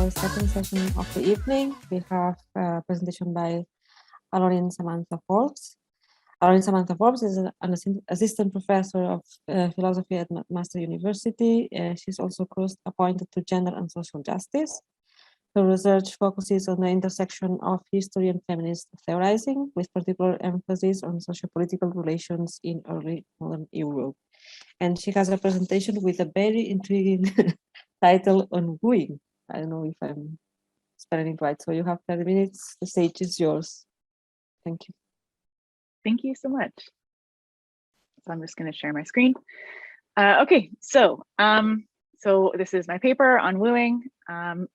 our second session of the evening. We have a presentation by Allauren Forbes. Allauren Forbes is an assistant professor of philosophy at McMaster University. She's also appointed to gender and social justice. Her research focuses on the intersection of history and feminist theorizing, with particular emphasis on socio-political relations in early modern Europe. And she has a presentation with a very intriguing title on wooing. I don't know if I'm spelling it right. So you have 30 minutes. The stage is yours. Thank you. Thank you so much. So I'm just going to share my screen. Okay, so this is my paper on wooing.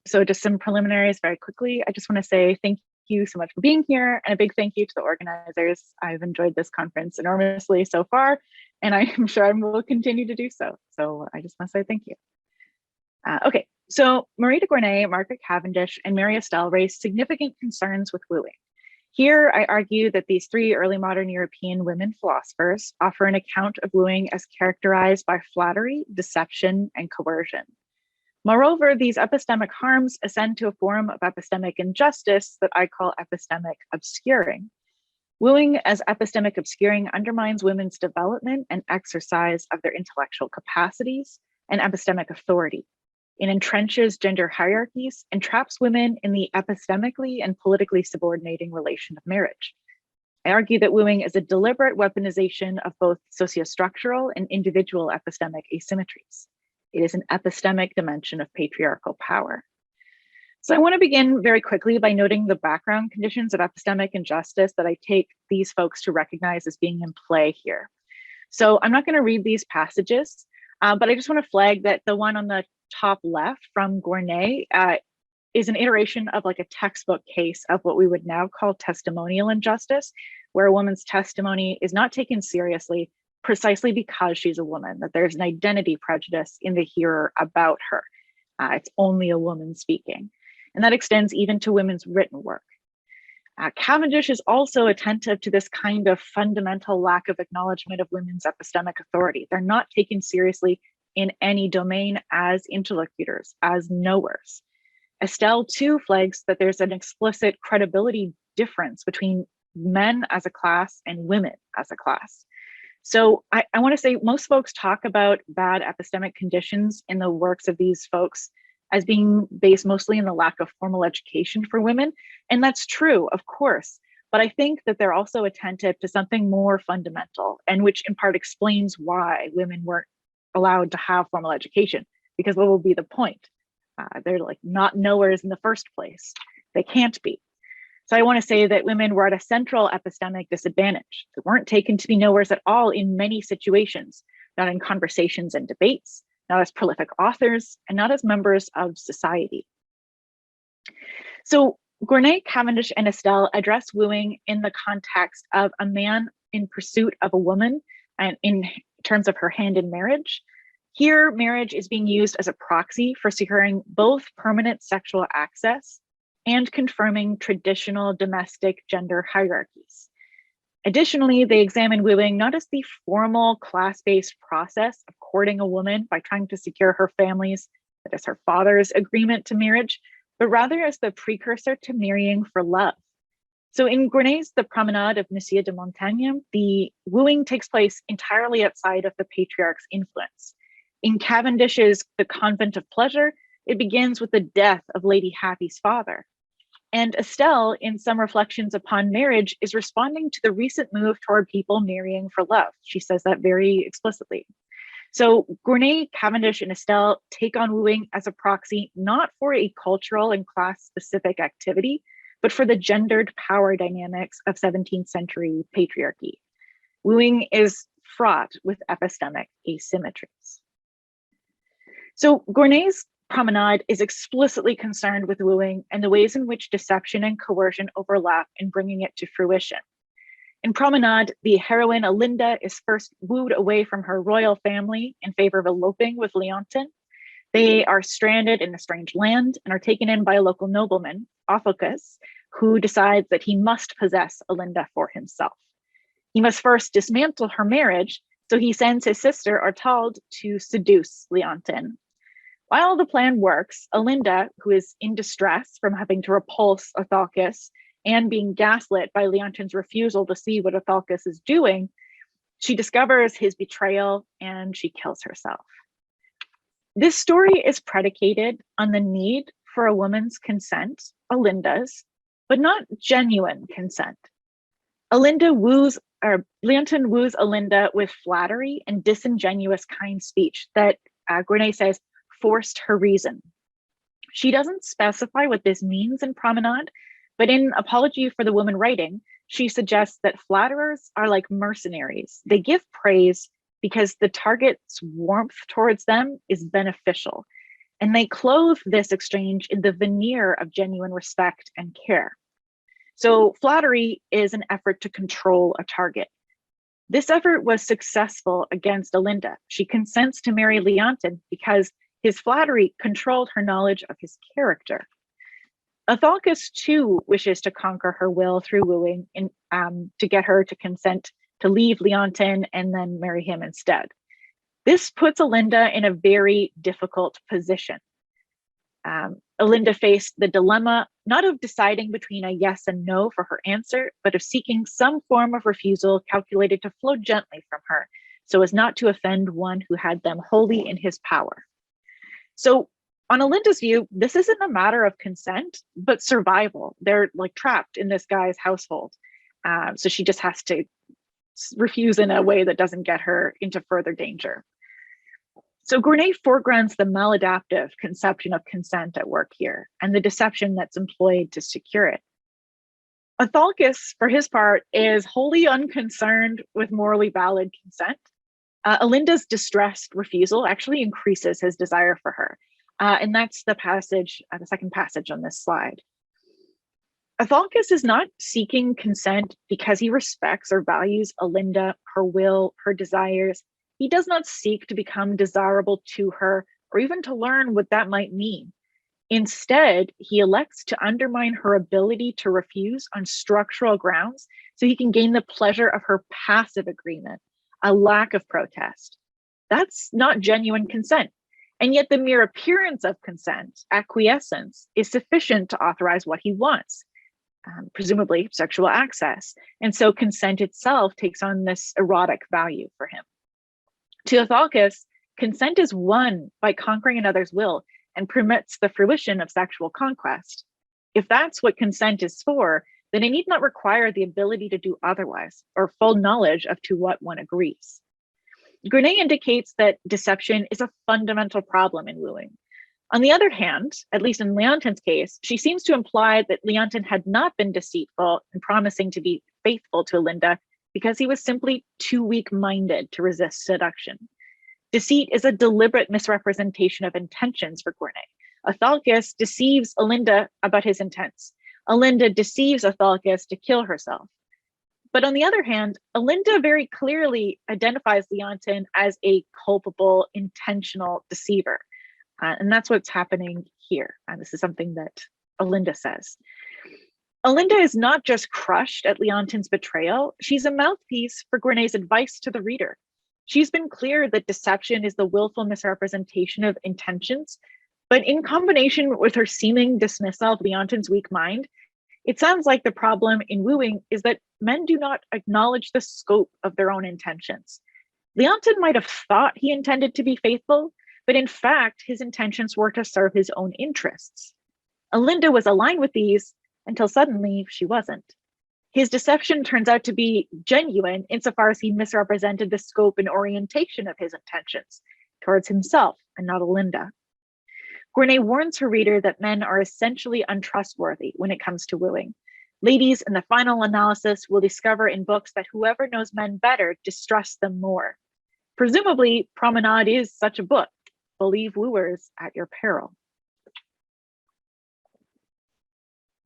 So just some preliminaries very quickly. I just want to say thank you so much for being here, and a big thank you to the organizers. I've enjoyed this conference enormously so far, and I am sure I will continue to do so. So I just want to say thank you. Okay, so Marie de Gournay, Margaret Cavendish, and Mary Estelle raised significant concerns with wooing. Here, I argue that these three early modern European women philosophers offer an account of wooing as characterized by flattery, deception, and coercion. Moreover, these epistemic harms ascend to a form of epistemic injustice that I call epistemic obscuring. Wooing as epistemic obscuring undermines women's development and exercise of their intellectual capacities and epistemic authority. It entrenches gender hierarchies and traps women in the epistemically and politically subordinating relation of marriage. I argue that wooing is a deliberate weaponization of both sociostructural and individual epistemic asymmetries. It is an epistemic dimension of patriarchal power. So I want to begin very quickly by noting the background conditions of epistemic injustice that I take these folks to recognize as being in play here. So I'm not going to read these passages, but I just want to flag that the one on the top left from Gournay is an iteration of like a textbook case of what we would now call testimonial injustice, where a woman's testimony is not taken seriously precisely because she's a woman, that there's an identity prejudice in the hearer about her. It's only a woman speaking. And that extends even to women's written work. Cavendish is also attentive to this kind of fundamental lack of acknowledgement of women's epistemic authority. They're not taken seriously in any domain as interlocutors, as knowers. Estelle too flags that there's an explicit credibility difference between men as a class and women as a class. So I want to say most folks talk about bad epistemic conditions in the works of these folks as being based mostly in the lack of formal education for women. And that's true, of course. But I think that they're also attentive to something more fundamental, and which in part explains why women weren't allowed to have formal education, because what will be the point? They're like not knowers in the first place. They can't be. So I want to say that women were at a central epistemic disadvantage. They weren't taken to be knowers at all in many situations, not in conversations and debates, not as prolific authors, and not as members of society. So Gournay, Cavendish, and Estelle address wooing in the context of a man in pursuit of a woman and in terms of her hand in marriage. Here, marriage is being used as a proxy for securing both permanent sexual access and confirming traditional domestic gender hierarchies. Additionally, they examine wooing not as the formal class-based process of courting a woman by trying to secure her family's, that is her father's, agreement to marriage, but rather as the precursor to marrying for love. So in Gournay's The Promenade of Monsieur de Montaigne, the wooing takes place entirely outside of the patriarch's influence. In Cavendish's The Convent of Pleasure, it begins with the death of Lady Happy's father. And Estelle, in Some Reflections Upon Marriage, is responding to the recent move toward people marrying for love. She says that very explicitly. So Gournay, Cavendish, and Estelle take on wooing as a proxy, not for a cultural and class-specific activity, but for the gendered power dynamics of 17th century patriarchy. Wooing is fraught with epistemic asymmetries. So Gournay's Promenade is explicitly concerned with wooing and the ways in which deception and coercion overlap in bringing it to fruition. In Promenade, the heroine Olinda is first wooed away from her royal family in favor of eloping with Leontin. They are stranded in a strange land and are taken in by a local nobleman, Othocus, who decides that he must possess Olinda for himself. He must first dismantle her marriage, so he sends his sister Ortald to seduce Leontin. While the plan works, Olinda, who is in distress from having to repulse Italcus and being gaslit by Leontin's refusal to see what Italcus is doing, she discovers his betrayal and she kills herself. This story is predicated on the need for a woman's consent, Olinda's, but not genuine consent. Leontin woos Olinda with flattery and disingenuous kind speech that Grenay says forced her reason. She doesn't specify what this means in Promenade, but in Apology for the Woman Writing, she suggests that flatterers are like mercenaries. They give praise because the target's warmth towards them is beneficial, and they clothe this exchange in the veneer of genuine respect and care. So flattery is an effort to control a target. This effort was successful against Olinda. She consents to marry Leontin because his flattery controlled her knowledge of his character. Italcus too wishes to conquer her will through wooing to get her to consent to leave Leontin and then marry him instead. This puts Olinda in a very difficult position. Olinda faced the dilemma not of deciding between a yes and no for her answer, but of seeking some form of refusal calculated to flow gently from her so as not to offend one who had them wholly in his power. So on Olinda's view, this isn't a matter of consent, but survival. They're like trapped in this guy's household. So she just has to refuse in a way that doesn't get her into further danger. So Grenay foregrounds the maladaptive conception of consent at work here and the deception that's employed to secure it. Italcus, for his part, is wholly unconcerned with morally valid consent. Olinda's distressed refusal actually increases his desire for her. And that's the passage, the second passage on this slide. Italcus is not seeking consent because he respects or values Olinda, her will, her desires. He does not seek to become desirable to her or even to learn what that might mean. Instead, he elects to undermine her ability to refuse on structural grounds so he can gain the pleasure of her passive agreement, a lack of protest. That's not genuine consent. And yet the mere appearance of consent, acquiescence, is sufficient to authorize what he wants, presumably sexual access. And so consent itself takes on this erotic value for him. To Italcus, consent is won by conquering another's will and permits the fruition of sexual conquest. If that's what consent is for, then it need not require the ability to do otherwise or full knowledge of to what one agrees. Grenay indicates that deception is a fundamental problem in wooing. On the other hand, at least in Leontin's case, she seems to imply that Leontin had not been deceitful in promising to be faithful to Olinda because he was simply too weak-minded to resist seduction. Deceit is a deliberate misrepresentation of intentions for Grenay. Italcus deceives Olinda about his intents. Olinda deceives Italcus to kill herself. But on the other hand, Olinda very clearly identifies Leontin as a culpable, intentional deceiver. And that's what's happening here. And this is something that Olinda says. Olinda is not just crushed at Leontin's betrayal, she's a mouthpiece for Grenay's advice to the reader. She's been clear that deception is the willful misrepresentation of intentions, but in combination with her seeming dismissal of Leontin's weak mind, it sounds like the problem in wooing is that men do not acknowledge the scope of their own intentions. Leontin might have thought he intended to be faithful, but in fact, his intentions were to serve his own interests. Olinda was aligned with these until suddenly she wasn't. His deception turns out to be genuine insofar as he misrepresented the scope and orientation of his intentions towards himself and not Olinda. Grenay warns her reader that men are essentially untrustworthy when it comes to wooing. Ladies, in the final analysis, will discover in books that whoever knows men better distrusts them more. Presumably, Promenade is such a book. Believe wooers at your peril.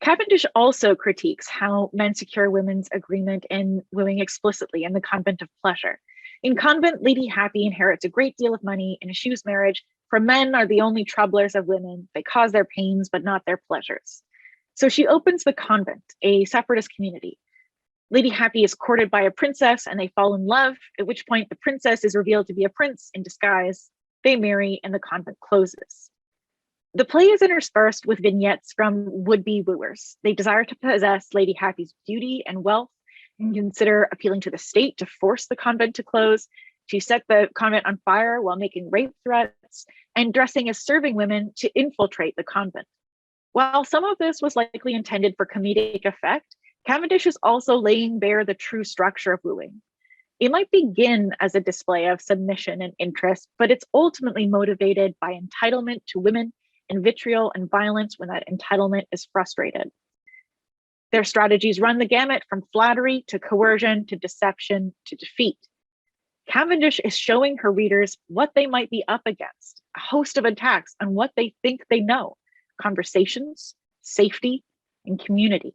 Cavendish also critiques how men secure women's agreement in wooing explicitly in the Convent of Pleasure. In Convent, Lady Happy inherits a great deal of money and eschews marriage, for men are the only troublers of women. They cause their pains, but not their pleasures. So she opens the convent, a separatist community. Lady Happy is courted by a princess and they fall in love, at which point the princess is revealed to be a prince in disguise. They marry and the convent closes. The play is interspersed with vignettes from would-be wooers. They desire to possess Lady Happy's beauty and wealth and consider appealing to the state to force the convent to close, to set the convent on fire while making rape threats, and dressing as serving women to infiltrate the convent. While some of this was likely intended for comedic effect, Cavendish is also laying bare the true structure of wooing. It might begin as a display of submission and interest, but it's ultimately motivated by entitlement to women and vitriol and violence when that entitlement is frustrated. Their strategies run the gamut from flattery to coercion to deception to defeat. Cavendish is showing her readers what they might be up against, a host of attacks on what they think they know: conversations, safety, and community.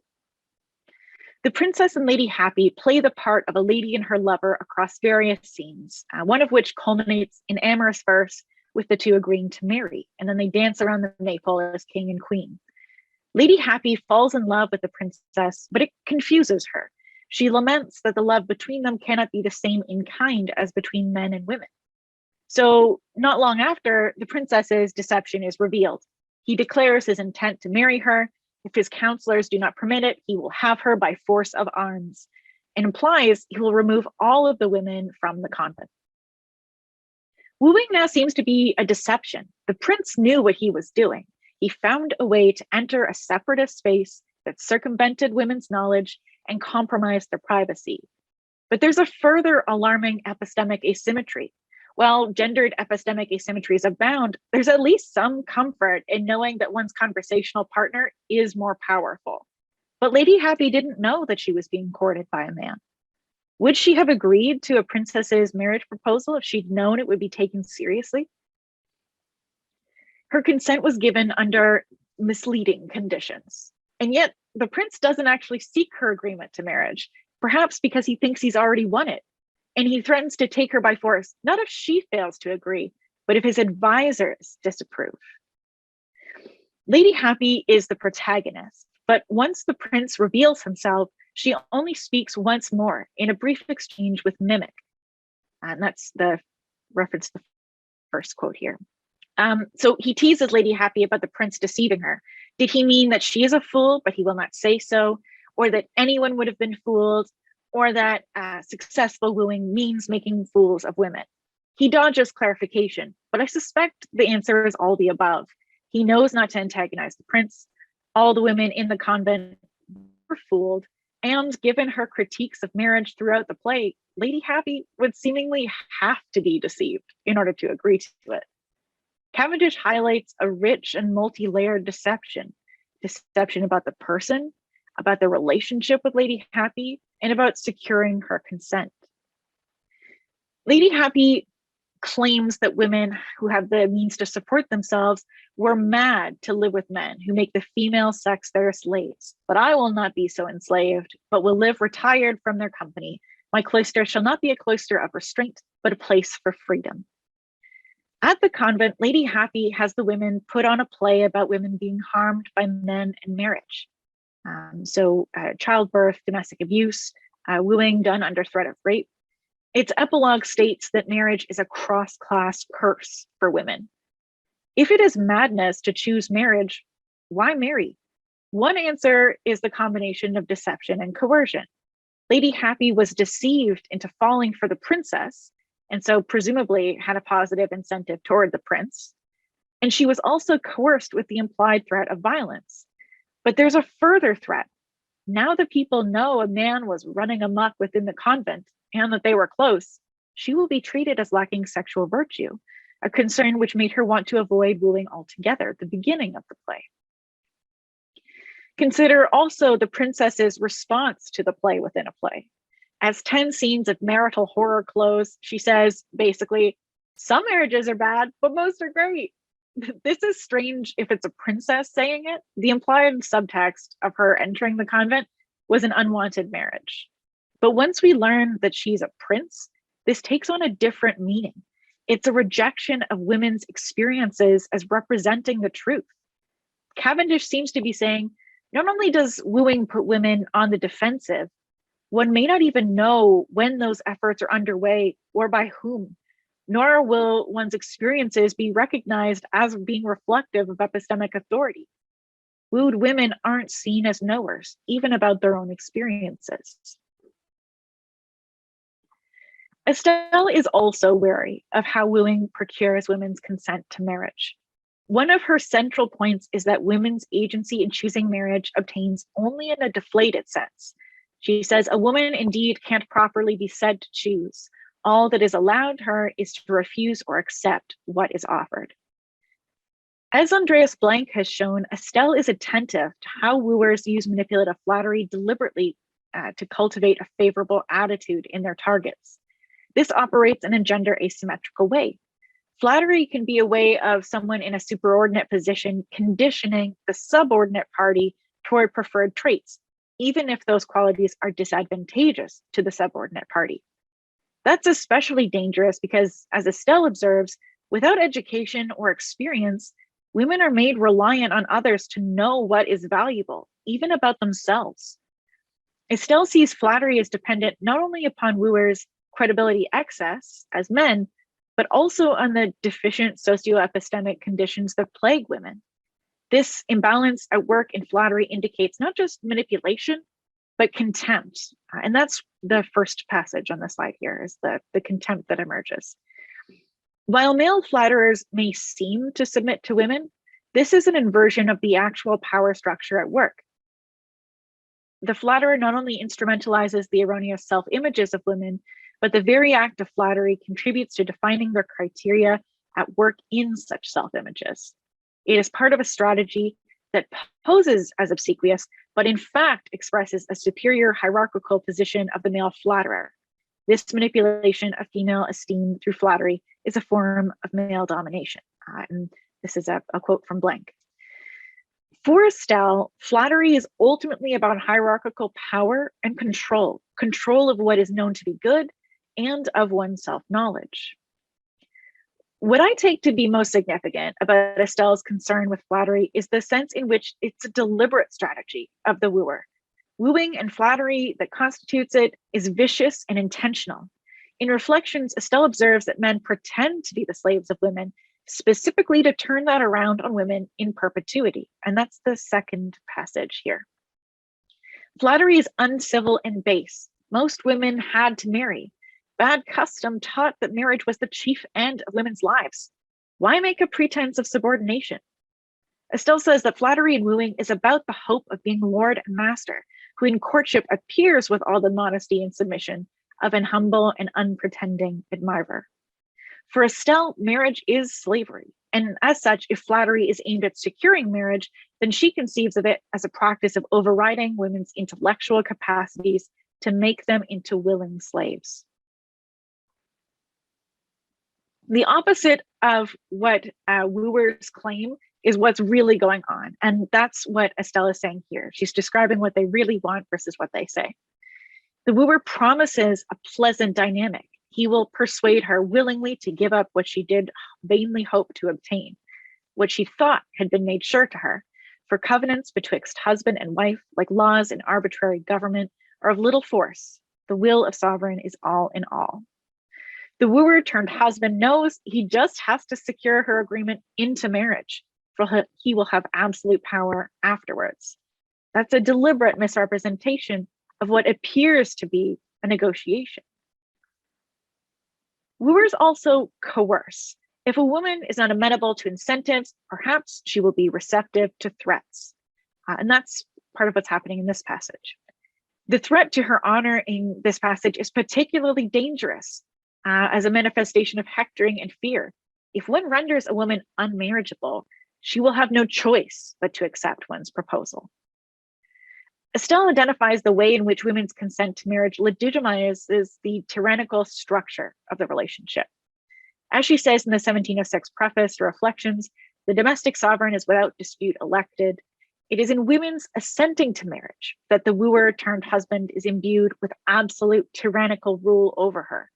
The princess and Lady Happy play the part of a lady and her lover across various scenes, one of which culminates in amorous verse with the two agreeing to marry, and then they dance around the maypole as king and queen. Lady Happy falls in love with the princess, but it confuses her. She laments that the love between them cannot be the same in kind as between men and women. So not long after, the princess's deception is revealed. He declares his intent to marry her. If his counselors do not permit it, he will have her by force of arms, and implies he will remove all of the women from the convent. Wooing now seems to be a deception. The prince knew what he was doing. He found a way to enter a separatist space that circumvented women's knowledge and compromised their privacy. But there's a further alarming epistemic asymmetry. While gendered epistemic asymmetries abound, there's at least some comfort in knowing that one's conversational partner is more powerful. But Lady Happy didn't know that she was being courted by a man. Would she have agreed to a princess's marriage proposal if she'd known it would be taken seriously? Her consent was given under misleading conditions. And yet the prince doesn't actually seek her agreement to marriage, perhaps because he thinks he's already won it. And he threatens to take her by force, not if she fails to agree, but if his advisors disapprove. Lady Happy is the protagonist, but once the prince reveals himself, she only speaks once more in a brief exchange with Mimic. And that's the reference to the first quote here. So he teases Lady Happy about the prince deceiving her. Did he mean that she is a fool, but he will not say so, or that anyone would have been fooled, or that successful wooing means making fools of women? He dodges clarification, but I suspect the answer is all the above. He knows not to antagonize the prince. All the women in the convent were fooled, and given her critiques of marriage throughout the play, Lady Happy would seemingly have to be deceived in order to agree to it. Cavendish highlights a rich and multi-layered deception about the person, about the relationship with Lady Happy, and about securing her consent. Lady Happy claims that women who have the means to support themselves were mad to live with men who make the female sex their slaves. But I will not be so enslaved, but will live retired from their company. My cloister shall not be a cloister of restraint, but a place for freedom. At the convent, Lady Happy has the women put on a play about women being harmed by men in marriage. Childbirth, domestic abuse, wooing done under threat of rape. Its epilogue states that marriage is a cross-class curse for women. If it is madness to choose marriage, why marry? One answer is the combination of deception and coercion. Lady Happy was deceived into falling for the princess, and so presumably had a positive incentive toward the prince. And she was also coerced with the implied threat of violence. But there's a further threat. Now that people know a man was running amok within the convent and that they were close, she will be treated as lacking sexual virtue, a concern which made her want to avoid wooing altogether at the beginning of the play. Consider also the princess's response to the play within a play. As 10 scenes of marital horror close, she says, basically, some marriages are bad, but most are great. This is strange if it's a princess saying it. The implied subtext of her entering the convent was an unwanted marriage. But once we learn that she's a prince, this takes on a different meaning. It's a rejection of women's experiences as representing the truth. Cavendish seems to be saying, not only does wooing put women on the defensive, one may not even know when those efforts are underway or by whom. nor will one's experiences be recognized as being reflective of epistemic authority. Wooed women aren't seen as knowers, even about their own experiences. Estelle is also wary of how wooing procures women's consent to marriage. One of her central points is that women's agency in choosing marriage obtains only in a deflated sense. She says, a woman indeed can't properly be said to choose. All that is allowed her is to refuse or accept what is offered. As Andreas Blank has shown, Estelle is attentive to how wooers use manipulative flattery deliberately to cultivate a favorable attitude in their targets. This operates in a gender asymmetrical way. Flattery can be a way of someone in a superordinate position conditioning the subordinate party toward preferred traits, even if those qualities are disadvantageous to the subordinate party. That's especially dangerous because, as Estelle observes, without education or experience, women are made reliant on others to know what is valuable, even about themselves. Estelle sees flattery as dependent not only upon wooers' credibility excess as men, but also on the deficient socioepistemic conditions that plague women. This imbalance at work in flattery indicates not just manipulation, but contempt. And that's the first passage on the slide here, is the contempt that emerges. While male flatterers may seem to submit to women, this is an inversion of the actual power structure at work. The flatterer not only instrumentalizes the erroneous self-images of women, but the very act of flattery contributes to defining their criteria at work in such self-images. It is part of a strategy that poses as obsequious, but in fact expresses a superior hierarchical position of the male flatterer. This manipulation of female esteem through flattery is a form of male domination. And this is a quote from Blank. For Estelle, flattery is ultimately about hierarchical power and control of what is known to be good and of one's self-knowledge. What I take to be most significant about Estelle's concern with flattery is the sense in which it's a deliberate strategy of the wooer. Wooing and flattery that constitutes it is vicious and intentional. In Reflections, Estelle observes that men pretend to be the slaves of women, specifically to turn that around on women in perpetuity. And that's the second passage here. Flattery is uncivil and base. Most women had to marry. Bad custom taught that marriage was the chief end of women's lives. Why make a pretense of subordination? Estelle says that flattery in wooing is about the hope of being lord and master, who in courtship appears with all the modesty and submission of an humble and unpretending admirer. For Estelle, marriage is slavery. And as such, if flattery is aimed at securing marriage, then she conceives of it as a practice of overriding women's intellectual capacities to make them into willing slaves. The opposite of what wooers claim is what's really going on. And that's what Estelle is saying here. She's describing what they really want versus what they say. The wooer promises a pleasant dynamic. He will persuade her willingly to give up what she did vainly hope to obtain, what she thought had been made sure to her. For covenants betwixt husband and wife, like laws in arbitrary government, are of little force. The will of sovereign is all in all. The wooer turned husband knows he just has to secure her agreement into marriage, for he will have absolute power afterwards. That's a deliberate misrepresentation of what appears to be a negotiation. Wooers also coerce. If a woman is not amenable to incentives, perhaps she will be receptive to threats. And that's part of what's happening in this passage. The threat to her honor in this passage is particularly dangerous as a manifestation of hectoring and fear. If one renders a woman unmarriageable, she will have no choice but to accept one's proposal. Estelle identifies the way in which women's consent to marriage legitimizes the tyrannical structure of the relationship. As she says in the 1706 preface to Reflections, the domestic sovereign is without dispute elected. It is in women's assenting to marriage that the wooer turned husband is imbued with absolute tyrannical rule over her.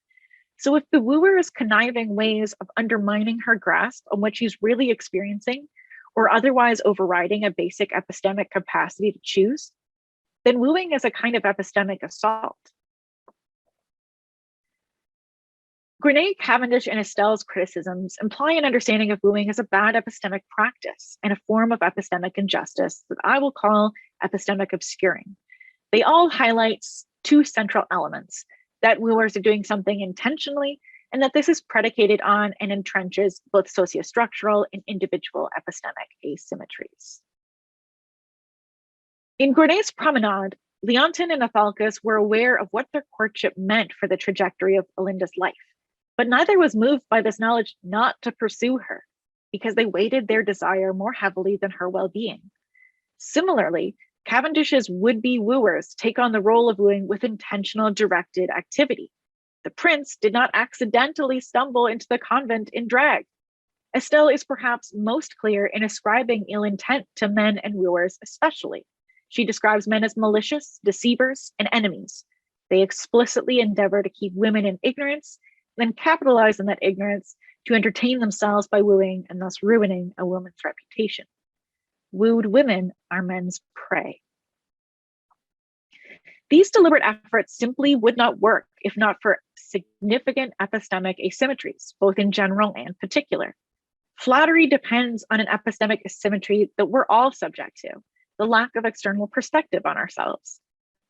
So if the wooer is conniving ways of undermining her grasp on what she's really experiencing, or otherwise overriding a basic epistemic capacity to choose, then wooing is a kind of epistemic assault. Grenet, Cavendish, and Estelle's criticisms imply an understanding of wooing as a bad epistemic practice and a form of epistemic injustice that I will call epistemic obscuring. They all highlight two central elements: that wooers are doing something intentionally, and that this is predicated on and entrenches both sociostructural and individual epistemic asymmetries. In Grenet's Promenade, Leontin and Athalcus were aware of what their courtship meant for the trajectory of Olinda's life, but neither was moved by this knowledge not to pursue her, because they weighted their desire more heavily than her well-being. Similarly, Cavendish's would-be wooers take on the role of wooing with intentional directed activity. The prince did not accidentally stumble into the convent in drag. Estelle is perhaps most clear in ascribing ill intent to men and wooers especially. She describes men as malicious, deceivers, and enemies. They explicitly endeavor to keep women in ignorance, then capitalize on that ignorance to entertain themselves by wooing and thus ruining a woman's reputation. Wooed women are men's prey. These deliberate efforts simply would not work if not for significant epistemic asymmetries, both in general and particular. Flattery depends on an epistemic asymmetry that we're all subject to, the lack of external perspective on ourselves.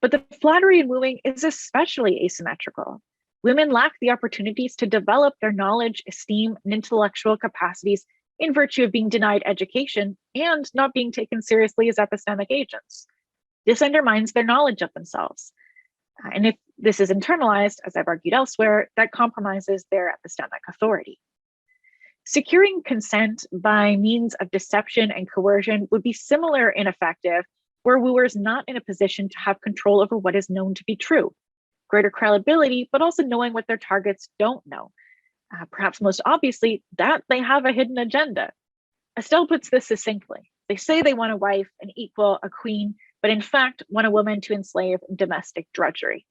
But the flattery in wooing is especially asymmetrical. Women lack the opportunities to develop their knowledge, esteem, and intellectual capacities in virtue of being denied education and not being taken seriously as epistemic agents. This undermines their knowledge of themselves. And if this is internalized, as I've argued elsewhere, that compromises their epistemic authority. Securing consent by means of deception and coercion would be similar and effective were wooers not in a position to have control over what is known to be true. Greater credibility, but also knowing what their targets don't know. Perhaps most obviously, that they have a hidden agenda. Estelle puts this succinctly. They say they want a wife, an equal, a queen, but in fact want a woman to enslave in domestic drudgery.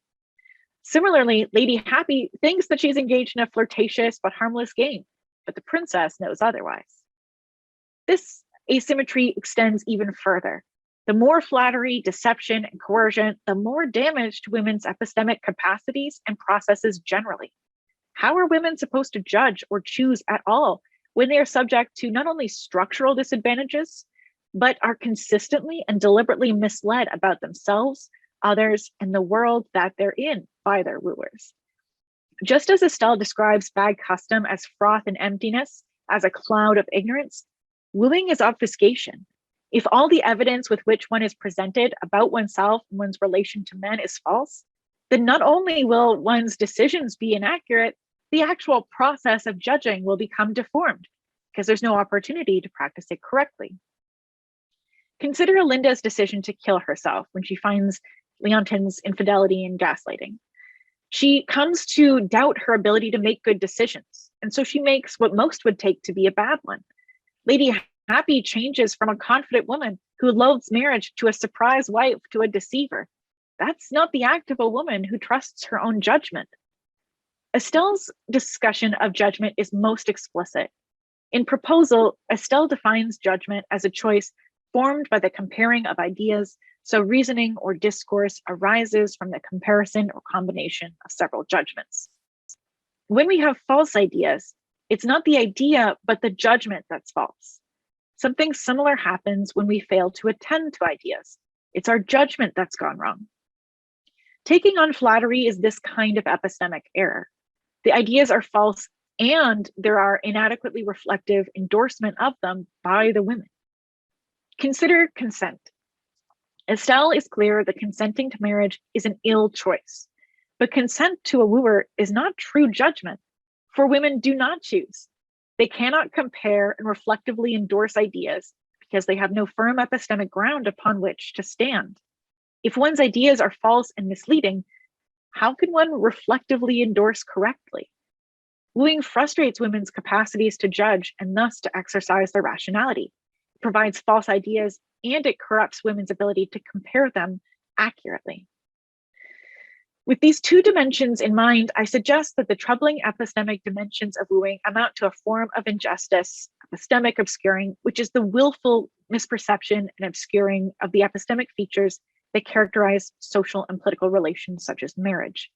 Similarly, Lady Happy thinks that she's engaged in a flirtatious but harmless game, but the princess knows otherwise. This asymmetry extends even further. The more flattery, deception, and coercion, the more damage to women's epistemic capacities and processes generally. How are women supposed to judge or choose at all when they are subject to not only structural disadvantages, but are consistently and deliberately misled about themselves, others, and the world that they're in by their wooers? Just as Estelle describes bad custom as froth and emptiness, as a cloud of ignorance, wooing is obfuscation. If all the evidence with which one is presented about oneself and one's relation to men is false, then not only will one's decisions be inaccurate, the actual process of judging will become deformed because there's no opportunity to practice it correctly. Consider Olinda's decision to kill herself when she finds Leontin's infidelity and gaslighting. She comes to doubt her ability to make good decisions, and so she makes what most would take to be a bad one. Lady Happy changes from a confident woman who loathes marriage to a surprise wife to a deceiver. That's not the act of a woman who trusts her own judgment. Estelle's discussion of judgment is most explicit. In Proposal, Estelle defines judgment as a choice formed by the comparing of ideas, so reasoning or discourse arises from the comparison or combination of several judgments. When we have false ideas, it's not the idea, but the judgment that's false. Something similar happens when we fail to attend to ideas. It's our judgment that's gone wrong. Taking on flattery is this kind of epistemic error. The ideas are false and there are inadequately reflective endorsement of them by the women. Consider consent. Estelle is clear that consenting to marriage is an ill choice, but consent to a wooer is not true judgment, for women do not choose. They cannot compare and reflectively endorse ideas because they have no firm epistemic ground upon which to stand. If one's ideas are false and misleading, how can one reflectively endorse correctly? Wooing frustrates women's capacities to judge and thus to exercise their rationality. It provides false ideas and it corrupts women's ability to compare them accurately. With these two dimensions in mind, I suggest that the troubling epistemic dimensions of wooing amount to a form of injustice, epistemic obscuring, which is the willful misperception and obscuring of the epistemic features that characterize social and political relations such as marriage.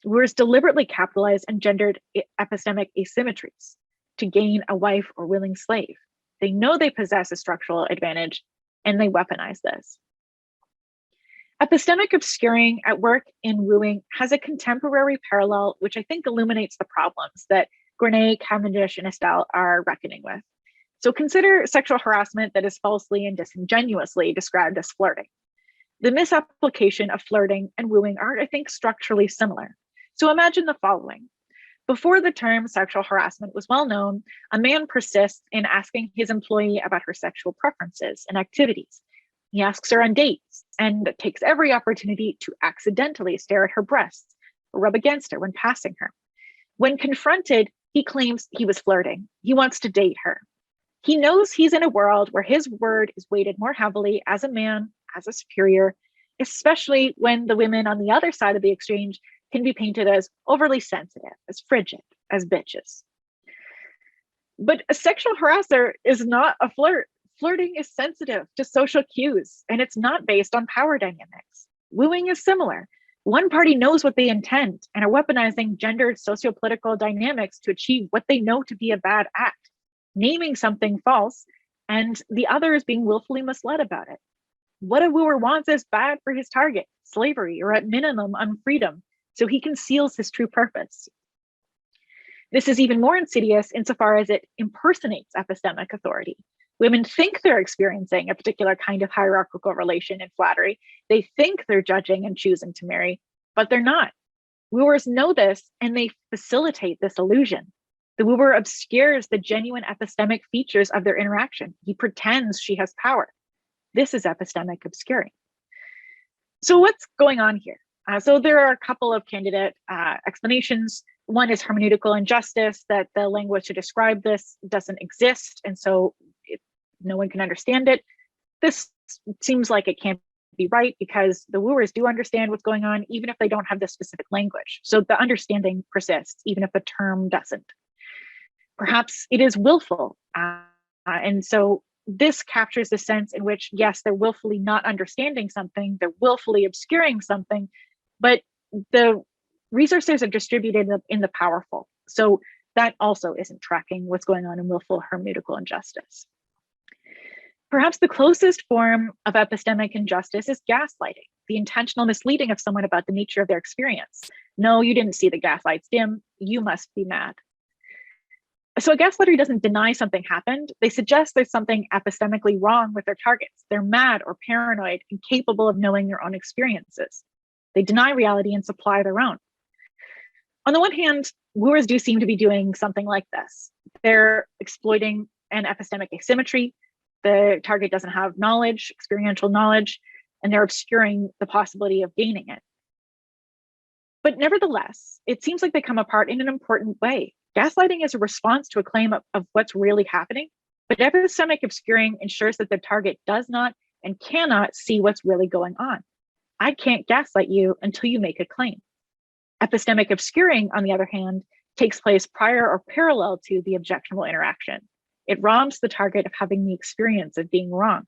Wooers deliberately capitalized and gendered epistemic asymmetries to gain a wife or willing slave. They know they possess a structural advantage, and they weaponize this. Epistemic obscuring at work in wooing has a contemporary parallel, which I think illuminates the problems that Gournay, Cavendish, and Estelle are reckoning with. So consider sexual harassment that is falsely and disingenuously described as flirting. The misapplication of flirting and wooing are, I think, structurally similar. So imagine the following. Before the term sexual harassment was well known, a man persists in asking his employee about her sexual preferences and activities. He asks her on dates and takes every opportunity to accidentally stare at her breasts or rub against her when passing her. When confronted, he claims he was flirting. He wants to date her. He knows he's in a world where his word is weighted more heavily as a man, as a superior, especially when the women on the other side of the exchange can be painted as overly sensitive, as frigid, as bitches. But a sexual harasser is not a flirt. Flirting is sensitive to social cues, and it's not based on power dynamics. Wooing is similar. One party knows what they intend and are weaponizing gendered sociopolitical dynamics to achieve what they know to be a bad act, naming something false, and the other is being willfully misled about it. What a wooer wants is bad for his target, slavery, or at minimum, unfreedom, so he conceals his true purpose. This is even more insidious insofar as it impersonates epistemic authority. Women think they're experiencing a particular kind of hierarchical relation in flattery. They think they're judging and choosing to marry, but they're not. Wooers know this, and they facilitate this illusion. The wooer obscures the genuine epistemic features of their interaction. He pretends she has power. This is epistemic obscuring. So what's going on here? So there are a couple of candidate explanations. One is hermeneutical injustice, that the language to describe this doesn't exist, and so no one can understand it. This seems like it can't be right because the wooers do understand what's going on, even if they don't have the specific language. So the understanding persists, even if the term doesn't. Perhaps it is willful. And so this captures the sense in which, yes, they're willfully not understanding something, they're willfully obscuring something, but the resources are distributed in the powerful. So that also isn't tracking what's going on in willful hermeneutical injustice. Perhaps the closest form of epistemic injustice is gaslighting, the intentional misleading of someone about the nature of their experience. No, you didn't see the gaslights dim, you must be mad. So a gaslighter doesn't deny something happened, they suggest there's something epistemically wrong with their targets. They're mad or paranoid, incapable of knowing their own experiences. They deny reality and supply their own. On the one hand, wooers do seem to be doing something like this. They're exploiting an epistemic asymmetry. The target doesn't have knowledge, experiential knowledge, and they're obscuring the possibility of gaining it. But nevertheless, it seems like they come apart in an important way. Gaslighting is a response to a claim of what's really happening, but epistemic obscuring ensures that the target does not and cannot see what's really going on. I can't gaslight you until you make a claim. Epistemic obscuring, on the other hand, takes place prior or parallel to the objectionable interaction. It robs the target of having the experience of being wronged.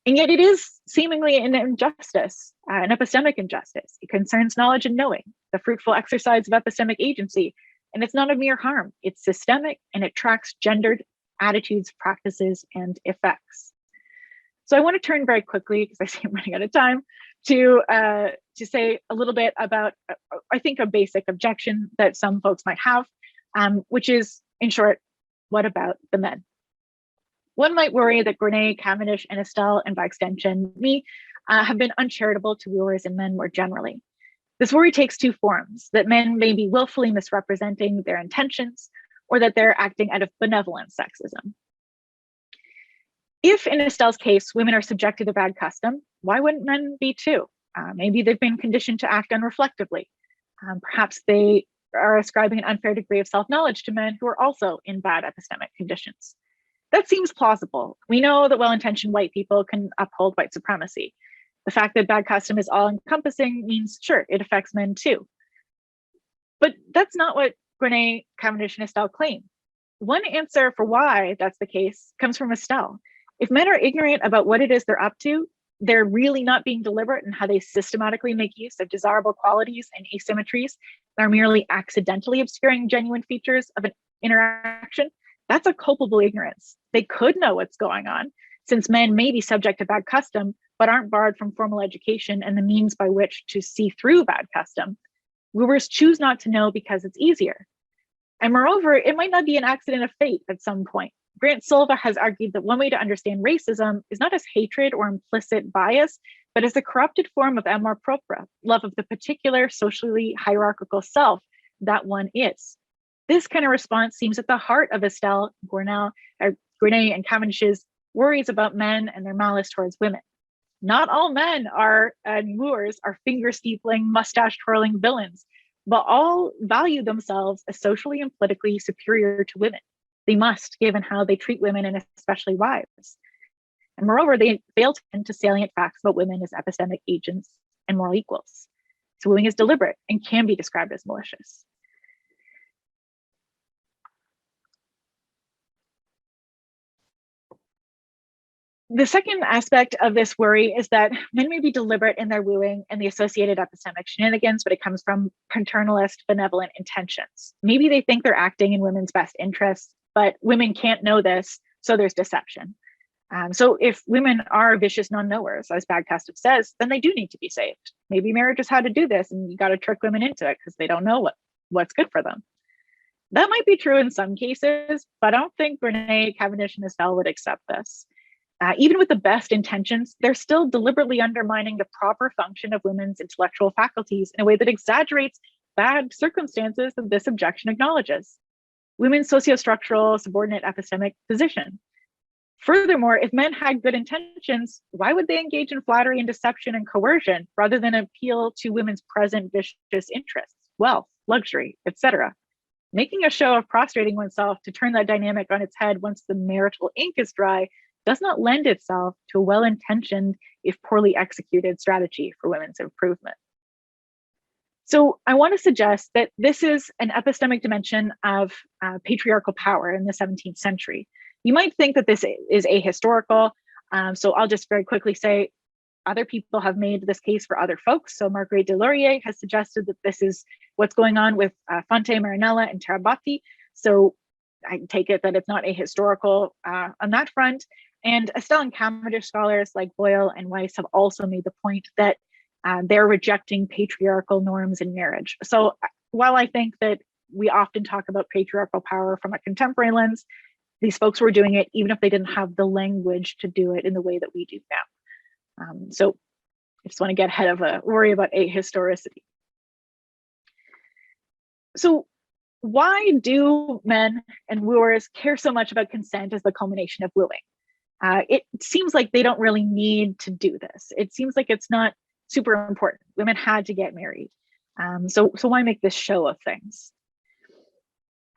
And yet it is seemingly an injustice, an epistemic injustice. It concerns knowledge and knowing, the fruitful exercise of epistemic agency, and it's not a mere harm. It's systemic, and it tracks gendered attitudes, practices, and effects. So I want to turn very quickly, because I see I'm running out of time, to say a little bit about, I think, a basic objection that some folks might have, which is, in short, what about the men? One might worry that Gournay, Cavendish, and Estelle, and by extension, me, have been uncharitable to wooers and men more generally. This worry takes two forms: that men may be willfully misrepresenting their intentions, or that they're acting out of benevolent sexism. If, in Estelle's case, women are subjected to bad custom, why wouldn't men be too? Maybe they've been conditioned to act unreflectively. Perhaps they are ascribing an unfair degree of self-knowledge to men who are also in bad epistemic conditions. That seems plausible. We know that well-intentioned white people can uphold white supremacy. The fact that bad custom is all-encompassing means, sure, it affects men too. But that's not what Gournay, Cavendish, and Estelle claim. One answer for why that's the case comes from Estelle. If men are ignorant about what it is they're up to, they're really not being deliberate in how they systematically make use of desirable qualities and asymmetries that are merely accidentally obscuring genuine features of an interaction, that's a culpable ignorance. They could know what's going on, since men may be subject to bad custom, but aren't barred from formal education and the means by which to see through bad custom. Wooers choose not to know because it's easier. And moreover, it might not be an accident of fate at some point. Grant Silva has argued that one way to understand racism is not as hatred or implicit bias, but as a corrupted form of amor propria, love of the particular socially hierarchical self that one is. This kind of response seems at the heart of Estelle Gournay and Cavendish's worries about men and their malice towards women. Not all men and wooers are finger-steepling, mustache-twirling villains, but all value themselves as socially and politically superior to women. They must, given how they treat women and especially wives. And moreover, they fail to tend to salient facts about women as epistemic agents and moral equals. So wooing is deliberate and can be described as malicious. The second aspect of this worry is that men may be deliberate in their wooing and the associated epistemic shenanigans, but it comes from paternalist, benevolent intentions. Maybe they think they're acting in women's best interests, but women can't know this, so there's deception. So if women are vicious non-knowers, as bad custom says, then they do need to be saved. Maybe marriage is how to do this, and you got to trick women into it because they don't know what's good for them. That might be true in some cases, but I don't think Gournay, Cavendish, and Estelle would accept this. Even with the best intentions, they're still deliberately undermining the proper function of women's intellectual faculties in a way that exaggerates bad circumstances that this objection acknowledges. Women's sociostructural subordinate epistemic position. Furthermore, if men had good intentions, why would they engage in flattery and deception and coercion rather than appeal to women's present vicious interests, wealth, luxury, etc.? Making a show of prostrating oneself to turn that dynamic on its head once the marital ink is dry does not lend itself to a well-intentioned, if poorly executed, strategy for women's improvement. So I want to suggest that this is an epistemic dimension of patriarchal power in the 17th century. You might think that this is ahistorical, so I'll just very quickly say other people have made this case for other folks. So Marguerite Delaurier has suggested that this is what's going on with Fonte, Marinella, and Tarabati. So I take it that it's not ahistorical on that front. And Estelle and Cavendish scholars like Boyle and Weiss have also made the point that they're rejecting patriarchal norms in marriage. So while I think that we often talk about patriarchal power from a contemporary lens, these folks were doing it even if they didn't have the language to do it in the way that we do now. So I just want to get ahead of a worry about ahistoricity. So why do men and wooers care so much about consent as the culmination of wooing? It seems like they don't really need to do this. It seems like it's not super important. Women had to get married. So why make this show of things?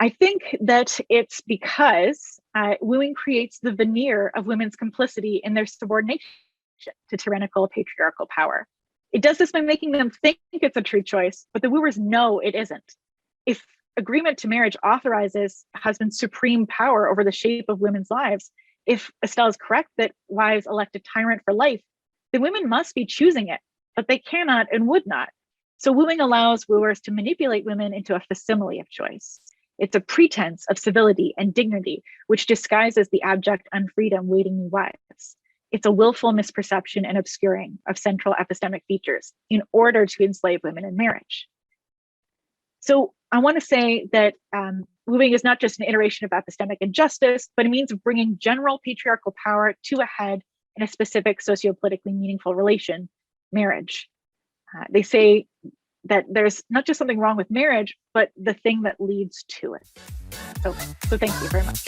I think that it's because wooing creates the veneer of women's complicity in their subordination to tyrannical patriarchal power. It does this by making them think it's a true choice, but the wooers know it isn't. If agreement to marriage authorizes husband's supreme power over the shape of women's lives, if Estelle is correct that wives elect a tyrant for life, then women must be choosing it, but they cannot and would not. So wooing allows wooers to manipulate women into a facsimile of choice. It's a pretense of civility and dignity, which disguises the abject unfreedom waiting new wives. It's a willful misperception and obscuring of central epistemic features in order to enslave women in marriage. So I want to say that wooing is not just an iteration of epistemic injustice, but a means of bringing general patriarchal power to a head in a specific sociopolitically meaningful relation, marriage. They say that there's not just something wrong with marriage, but the thing that leads to it. So thank you very much.